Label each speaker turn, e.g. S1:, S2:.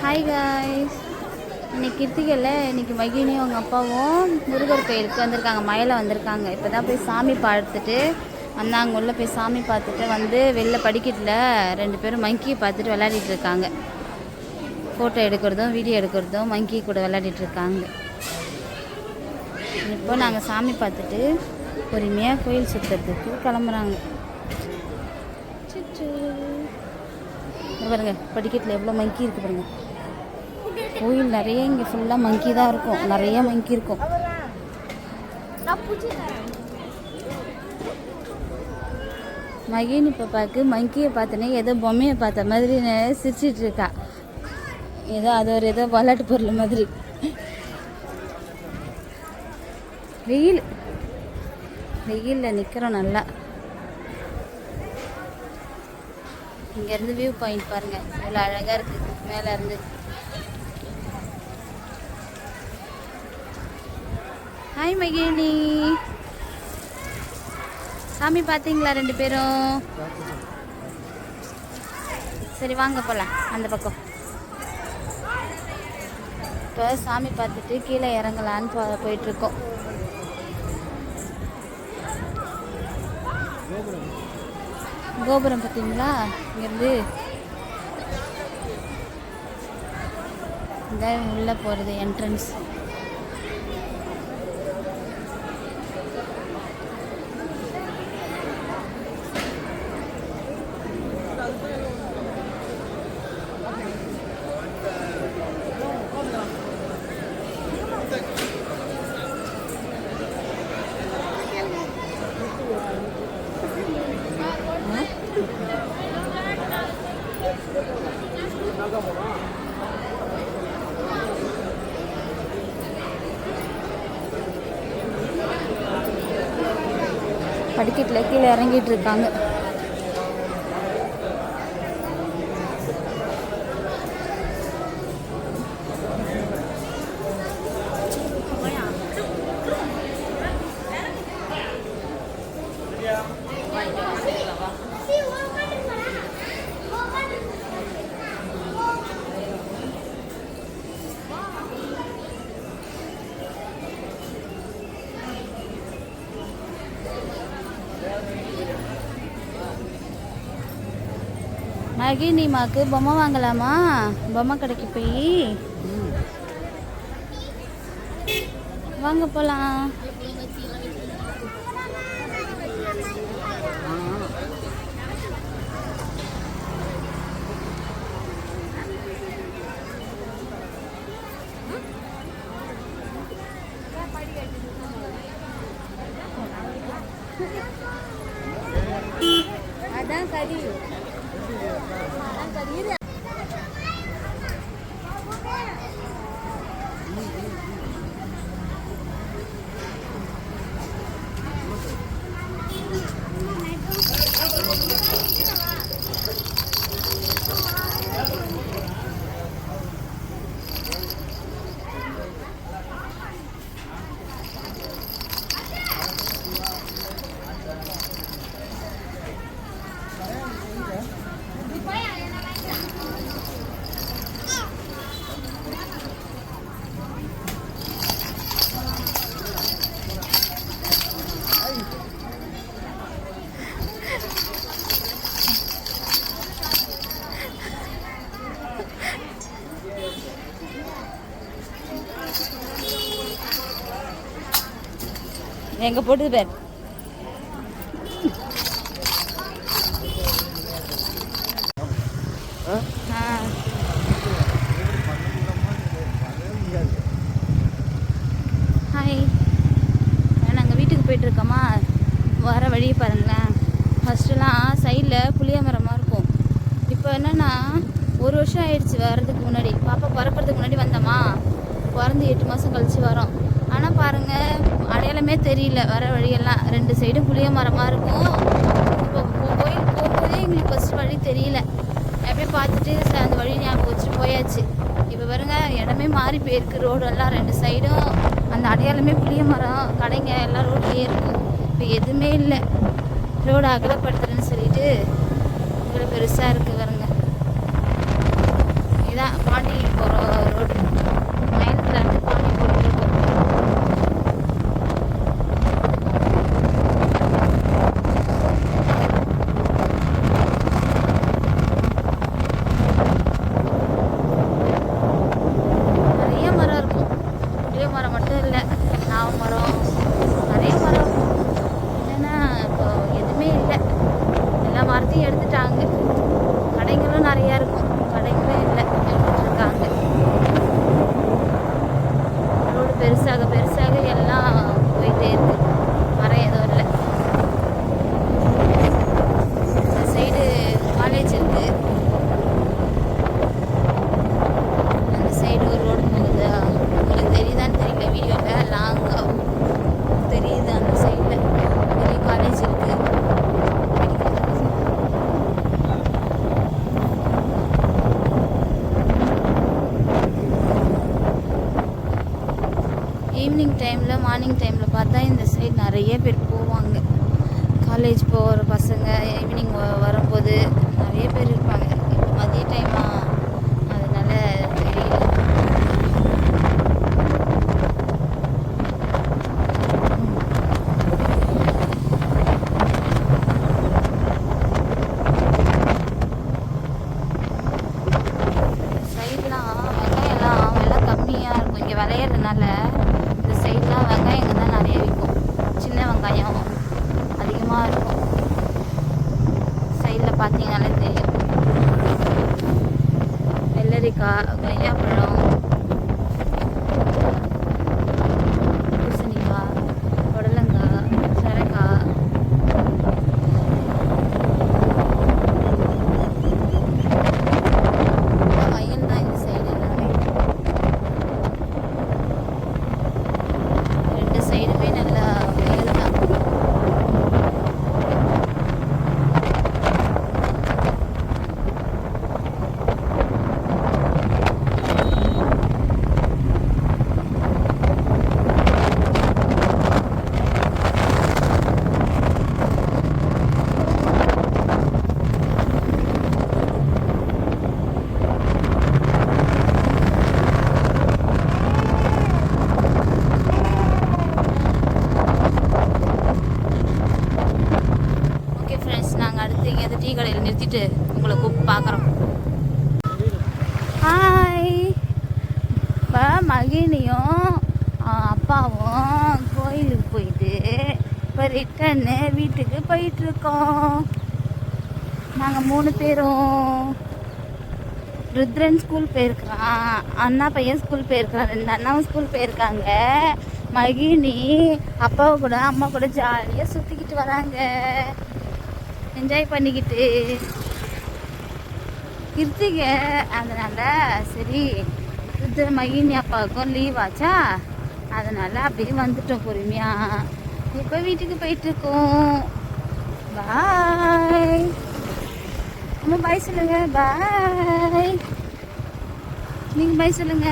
S1: Hi guys, இன்னைக்கு கிருத்திகையில் இன்னைக்கு மகினியும் அவங்க அப்பாவும் முருகர் கோயிலுக்கு வந்திருக்காங்க. மயில வந்திருக்காங்க. இப்போ தான் போய் சாமி பார்த்துட்டு வந்தாங்க. உள்ளே போய் சாமி பார்த்துட்டு வந்து வெளில படிக்கட்டில் 2 பேரும் மங்கியை பார்த்துட்டு விளையாடிட்டு இருக்காங்க. ஃபோட்டோ எடுக்கிறதும் வீடியோ எடுக்கிறதும் மங்கி கூட விளையாடிட்டு இருக்காங்க. இப்போ நாங்கள் சாமி பார்த்துட்டு பொறுமையாக கோயில் சுற்றுறதுக்கு கிளம்புறாங்க. பாருங்க, படிக்கட்டில் எவ்வளோ மங்கி இருக்குது பாருங்க. கோயில் நிறைய இங்கே ஃபுல்லாக மங்கி தான் இருக்கும். நிறைய மங்கி இருக்கும். மகின் இப்போ பார்க்க மங்கியை பார்த்தனே ஏதோ பொம்மையை பார்த்த மாதிரி சிரிச்சிட்டு இருக்கா. ஏதோ அது ஒரு ஏதோ விளையாட்டு பொருள் மாதிரி. வெயிலில் நிற்கிறோம் நல்லா. இங்கேருந்து வியூ பாயிண்ட் பாருங்கள், இவ்வளோ அழகாக இருக்குது மேலே இருந்து. ஹாய் மகிழினி, சாமி பார்த்தீங்களா 2 பேரும்? சரி வாங்க போகலாம் அந்த பக்கம். இப்போ சாமி பார்த்துட்டு கீழே இறங்கலான்னு போயிட்டுருக்கோம். கோபுரம் பார்த்தீங்களா? இங்கேருந்து இந்த உள்ளே போகிறது என்ட்ரன்ஸ். படிக்கட்டில் கீழே இறங்கிட்டு இருக்காங்க. மகினிமாக்கு பொம்மை வாங்கலாமா? பொம்மை கடைக்கு போய் வாங்க போகலாம். அதான் கறி. எங்கே போட்டுது பேர்? ஹாய், நாங்கள் வீட்டுக்கு போயிட்டுருக்கோமா. வர வழியை பாருங்களேன். ஃபஸ்ட்டுலாம் சைடில் புளிய மரமாக இருக்கும். இப்போ என்னென்னா 1 வருஷம் ஆயிடுச்சு வர்றதுக்கு முன்னாடி. பாப்பா பிறக்கிறதுக்கு முன்னாடி வந்தோமா, பிறந்து 8 மாதம் கழித்து வரோம். ஆனால் பாருங்கள், அடையாளமே தெரியல. வர வழியெல்லாம் 2 சைடும் புளிய மரமாக இருக்கும். இப்போ கோயில் போகும்போதே எங்களுக்கு ஃபஸ்ட்டு வழி தெரியல. அப்படியே பார்த்துட்டு அந்த வழி ஞாபகம் வச்சுட்டு போயாச்சு. இப்போ பாருங்க, இடமே மாறி போயிருக்கு. ரோடெல்லாம் 2 சைடும் அந்த அடையாளமே புளிய மரம், கடைங்க எல்லாம் ரோட்லேயே இருக்கும். இப்போ எதுவுமே இல்லை. ரோடு அகலப்படுத்துறேன்னு சொல்லிட்டு இவ்வளோ பெருசாக இருக்குது பாருங்க. இதான் பாண்டி இப்போ ஈவினிங் டைமில் மார்னிங் டைமில் பார்த்தா இந்த சைடு நிறைய பேர் போவாங்க. காலேஜ் போகிற பசங்க ஈவினிங் வரும்போது நிறைய பேர் இருப்பாங்க. இப்போ மதிய டைமா அதனால தெரியல. சைட்லாம் வெங்காயம்லாம் விலை கம்மியாக இருக்கும். இங்கே விளையிறதுனால இந்த சைட்லாம் வெங்காயங்க தான் நிறைய விற்கும். சின்ன வெங்காயம் அதிகமாக இருக்கும். சைடில் பார்த்தீங்கன்னாலே தெரியும். வெள்ளரிக்காய், கொய்யாப்பழம், பூசணிக்காய், புடலங்காய், சொரக்காய், வயல் தான் இந்த சைடு எல்லாமே. ரெண்டு சைடுமே நல்லா வயல் தான். ஓகே ஃப்ரெண்ட்ஸ், நாங்கள் அடுத்து எங்கேயாவது டீ கடையில் நிறுத்திட்டு உங்களை கூப்பிட்டு பார்க்குறோம். ஹாய். இப்போ மகினியும் அப்பாவும் கோயிலுக்கு போயிட்டு இப்போ ரிட்டன்னு வீட்டுக்கு போயிட்டுருக்கோம். நாங்கள் 3 பேரும். ருத்ரன் ஸ்கூல் போயிருக்கிறான், அண்ணா பையன் ஸ்கூல் போயிருக்கிறான், 2 அண்ணாவும் ஸ்கூல் போயிருக்காங்க. மகினி அப்பாவை கூட அம்மா கூட ஜாலியாக சுற்றிக்கிட்டு வராங்க, என்ஜாய் பண்ணிக்கிட்டு இருந்துங்க. அதனால் சரி, ருத்ர மகினி அப்பாவுக்கும் லீவ் ஆச்சா, அதனால் அப்படியே வந்துட்டோம் பொறுமையாக. இப்போ வீட்டுக்கு போயிட்டுருக்கோம். பாய். அம்மா பாய் சொல்லுங்க. பாய். நீங்கள் பாய் சொல்லுங்க.